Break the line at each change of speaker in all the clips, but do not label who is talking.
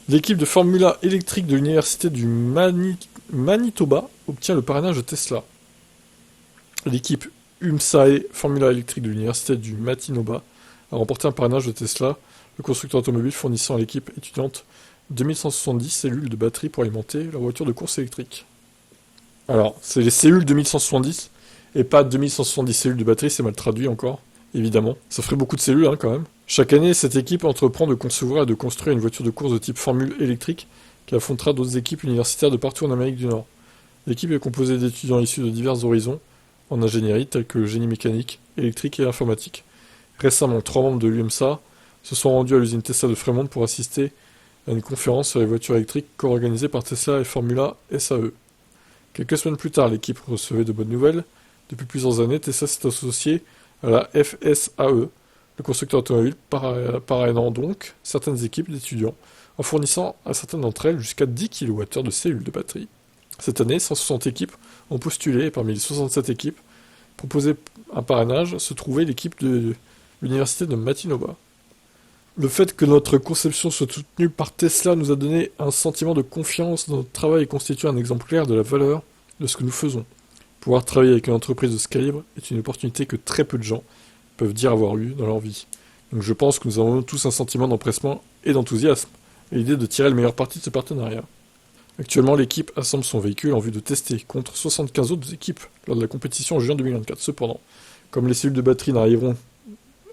L'équipe de Formula électrique de l'université du Manitoba obtient le parrainage de Tesla. L'équipe UMSAE Formula électrique de l'université du Manitoba a remporté un parrainage de Tesla, le constructeur automobile fournissant à l'équipe étudiante 2170 cellules de batterie pour alimenter leur voiture de course électrique. Alors, c'est les cellules 2170 et pas 2170 cellules de batterie, c'est mal traduit encore, évidemment. Ça ferait beaucoup de cellules quand même. Chaque année, cette équipe entreprend de concevoir et de construire une voiture de course de type Formule électrique qui affrontera d'autres équipes universitaires de partout en Amérique du Nord. L'équipe est composée d'étudiants issus de divers horizons en ingénierie tels que le génie mécanique, électrique et informatique. Récemment, 3 membres de l'UMSA se sont rendus à l'usine Tesla de Fremont pour assister à une conférence sur les voitures électriques co-organisée par Tesla et Formula SAE. Quelques semaines plus tard, l'équipe recevait de bonnes nouvelles. Depuis plusieurs années, Tesla s'est associé à la FSAE, le constructeur automobile, parrainant donc certaines équipes d'étudiants, en fournissant à certaines d'entre elles jusqu'à 10 kWh de cellules de batterie. Cette année, 160 équipes ont postulé, et parmi les 67 équipes proposées un parrainage se trouvait l'équipe de l'université de Manitoba. Le fait que notre conception soit soutenue par Tesla nous a donné un sentiment de confiance dans notre travail et constitue un exemple clair de la valeur de ce que nous faisons. Pouvoir travailler avec une entreprise de ce calibre est une opportunité que très peu de gens peuvent dire avoir eue dans leur vie. Donc je pense que nous avons tous un sentiment d'empressement et d'enthousiasme, et l'idée de tirer le meilleur parti de ce partenariat. Actuellement, l'équipe assemble son véhicule en vue de tester contre 75 autres équipes lors de la compétition en juin 2024. Cependant, comme les cellules de batterie n'arriveront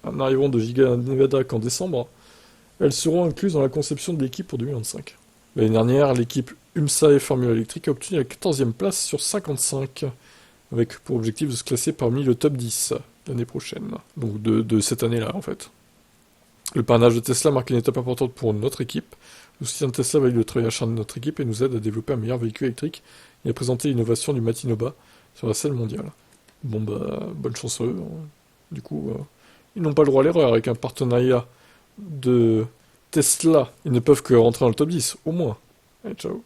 de Giga Nevada qu'en décembre, elles seront incluses dans la conception de l'équipe pour 2025. L'année dernière, l'équipe UMSAE Formula Electric a obtenu la 14e place sur 55, avec pour objectif de se classer parmi le top 10 l'année prochaine, donc de cette année-là en fait. Le parrainage de Tesla marque une étape importante pour notre équipe. Le soutien de Tesla valide le travail acharné de notre équipe et nous aide à développer un meilleur véhicule électrique et à présenter l'innovation du Manitoba sur la scène mondiale. Bon bah, bonne chance à eux. Du coup, ils n'ont pas le droit à l'erreur avec un partenariat de Tesla. Ils ne peuvent que rentrer dans le top 10, au moins. Allez, ciao.